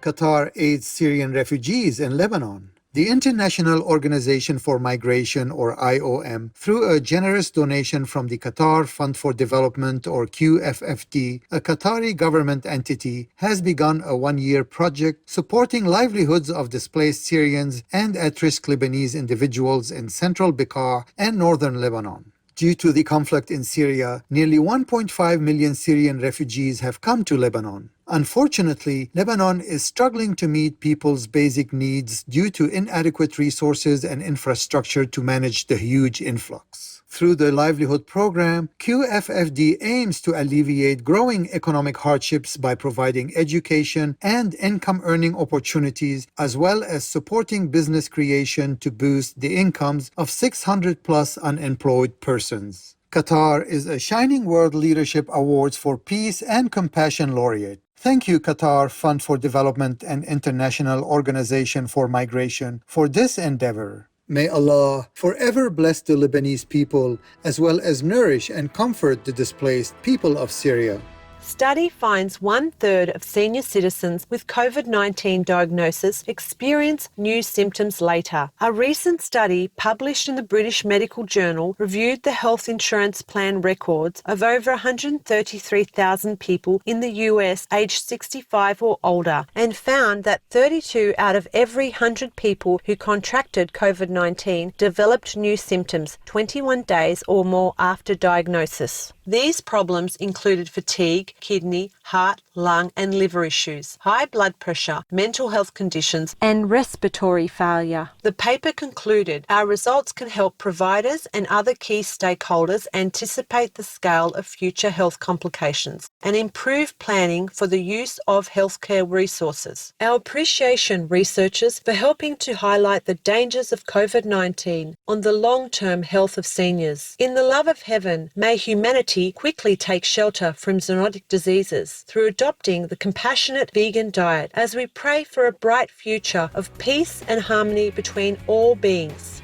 Qatar aids Syrian refugees in Lebanon. The International Organization for Migration, or IOM, through a generous donation from the Qatar Fund for Development, or QFFD, a Qatari government entity, has begun a one-year project supporting livelihoods of displaced Syrians and at-risk Lebanese individuals in central Bekaa and northern Lebanon. Due to the conflict in Syria, nearly 1.5 million Syrian refugees have come to Lebanon. Unfortunately, Lebanon is struggling to meet people's basic needs due to inadequate resources and infrastructure to manage the huge influx. Through the Livelihood Program, QFFD aims to alleviate growing economic hardships by providing education and income-earning opportunities, as well as supporting business creation to boost the incomes of 600-plus unemployed persons. Qatar is a Shining World Leadership Awards for Peace and Compassion laureate. Thank you, Qatar Fund for Development and International Organization for Migration, for this endeavor. May Allah forever bless the Lebanese people, as well as nourish and comfort the displaced people of Syria. Study finds 1/3 of senior citizens with COVID-19 diagnosis experience new symptoms later. A recent study published in the British Medical Journal reviewed the health insurance plan records of over 133,000 people in the US aged 65 or older and found that 32 out of every 100 people who contracted COVID-19 developed new symptoms 21 days or more after diagnosis. These problems included fatigue, kidney, heart, lung and liver issues, high blood pressure, mental health conditions and respiratory failure. The paper concluded our results can help providers and other key stakeholders anticipate the scale of future health complications and improve planning for the use of healthcare resources. Our appreciation researchers for helping to highlight the dangers of COVID-19 on the long-term health of seniors. In the love of heaven, may humanity quickly take shelter from zoonotic diseases through adopting the compassionate vegan diet as we pray for a bright future of peace and harmony between all beings.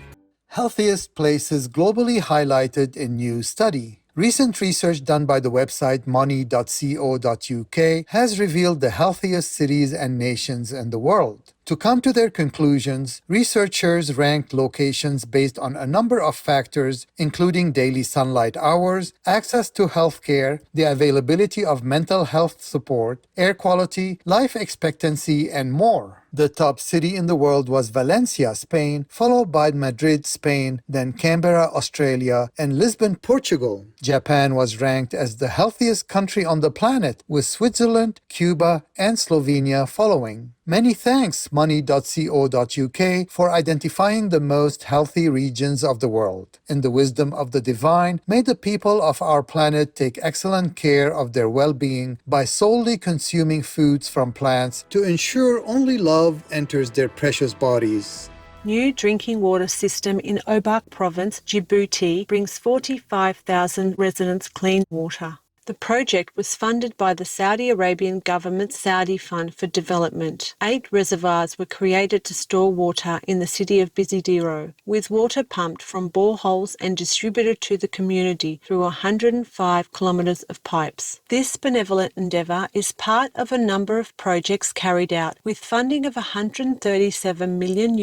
Healthiest places globally highlighted in new study. Recent research done by the website money.co.uk has revealed the healthiest cities and nations in the world. To come to their conclusions, researchers ranked locations based on a number of factors, including daily sunlight hours, access to healthcare, the availability of mental health support, air quality, life expectancy, and more. The top city in the world was Valencia, Spain, followed by Madrid, Spain, then Canberra, Australia, and Lisbon, Portugal. Japan was ranked as the healthiest country on the planet, with Switzerland, Cuba, and Slovenia following. Many thanks, money.co.uk, for identifying the most healthy regions of the world. In the wisdom of the divine, may the people of our planet take excellent care of their well-being by solely consuming foods from plants to ensure only love enters their precious bodies. New drinking water system in Obarak province, Djibouti, brings 45,000 residents clean water. The project was funded by the Saudi Arabian government's Saudi Fund for Development. 8 reservoirs were created to store water in the city of Bizidiro, with water pumped from boreholes and distributed to the community through 105 kilometres of pipes. This benevolent endeavour is part of a number of projects carried out with funding of $137 million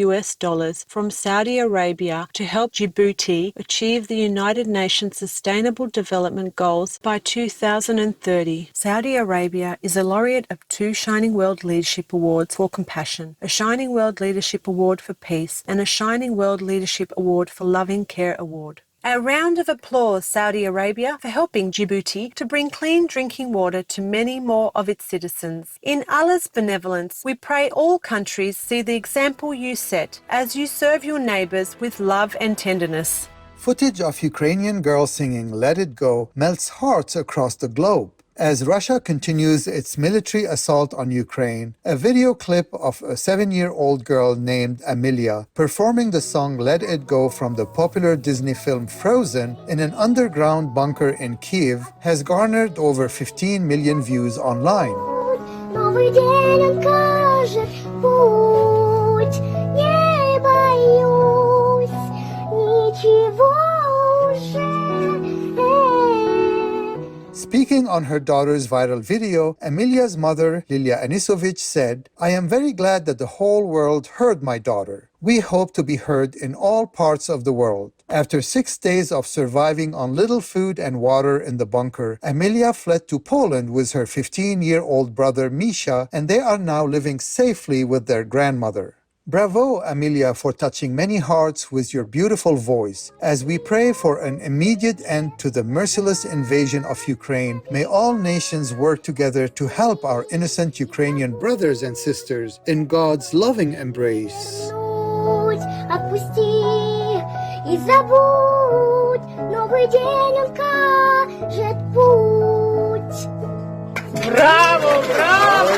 from Saudi Arabia to help Djibouti achieve the United Nations Sustainable Development Goals by 2030. Saudi Arabia is a laureate of 2 Shining World Leadership Awards for Compassion, a Shining World Leadership Award for Peace, and a Shining World Leadership Award for Loving Care Award. A round of applause, Saudi Arabia, for helping Djibouti to bring clean drinking water to many more of its citizens. In Allah's benevolence, we pray all countries see the example you set as you serve your neighbours with love and tenderness. Footage of Ukrainian girls singing Let It Go melts hearts across the globe. As Russia continues its military assault on Ukraine, a video clip of a 7-year-old girl named Amelia performing the song Let It Go from the popular Disney film Frozen in an underground bunker in Kyiv has garnered over 15 million views online. Speaking on her daughter's viral video, Amelia's mother, Lilia Anisovic, said, "I am very glad that the whole world heard my daughter. We hope to be heard in all parts of the world." After 6 days of surviving on little food and water in the bunker, Amelia fled to Poland with her 15-year-old brother Misha, and they are now living safely with their grandmother. Bravo, Amelia, for touching many hearts with your beautiful voice. As we pray for an immediate end to the merciless invasion of Ukraine, may all nations work together to help our innocent Ukrainian brothers and sisters in God's loving embrace. И забудь, новый день он кажет путь. Bravo, bravo!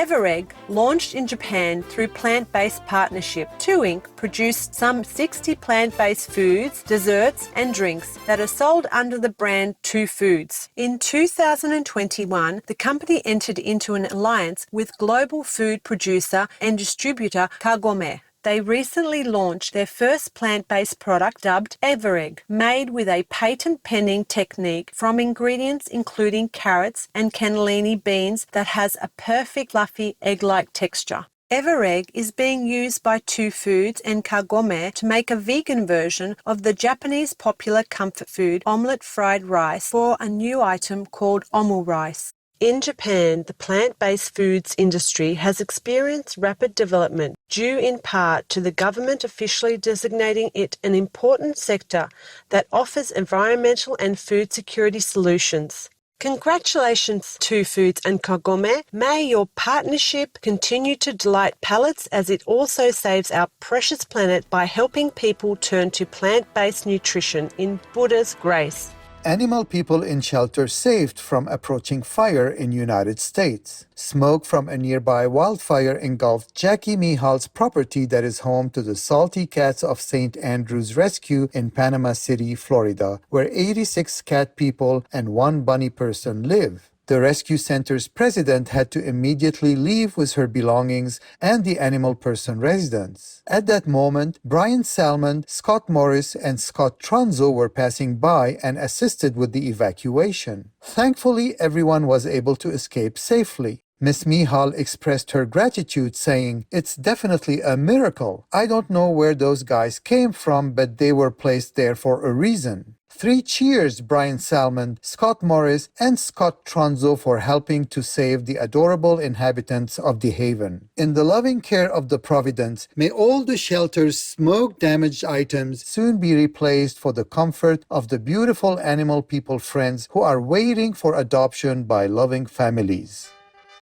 Everegg, launched in Japan through Plant-Based Partnership, 2 Inc. produced some 60 plant-based foods, desserts and drinks that are sold under the brand 2 Foods. In 2021, the company entered into an alliance with global food producer and distributor Kagome. They recently launched their first plant-based product dubbed Everegg, made with a patent-pending technique from ingredients including carrots and cannellini beans that has a perfect fluffy egg-like texture. Everegg is being used by 2 Foods and Kagome to make a vegan version of the Japanese popular comfort food omelette fried rice for a new item called omu rice. In Japan, the plant-based foods industry has experienced rapid development due in part to the government officially designating it an important sector that offers environmental and food security solutions. Congratulations, 2 Foods and Kagome. May your partnership continue to delight palates as it also saves our precious planet by helping people turn to plant-based nutrition in Buddha's grace. Animal people in shelter saved from approaching fire in United States. Smoke from a nearby wildfire engulfed Jackie Mihal's property that is home to the Salty Cats of St. Andrew's Rescue in Panama City, Florida, where 86 cat people and 1 bunny person live. The rescue center's president had to immediately leave with her belongings and the animal person residents. At that moment, Brian Salmon, Scott Morris, and Scott Tronzo were passing by and assisted with the evacuation. Thankfully, everyone was able to escape safely. Miss Mihal expressed her gratitude, saying, "It's definitely a miracle. I don't know where those guys came from, but they were placed there for a reason." 3 cheers, Brian Salmon, Scott Morris, and Scott Tronzo for helping to save the adorable inhabitants of the haven. In the loving care of the Providence, may all the shelter's smoke-damaged items soon be replaced for the comfort of the beautiful animal people friends who are waiting for adoption by loving families.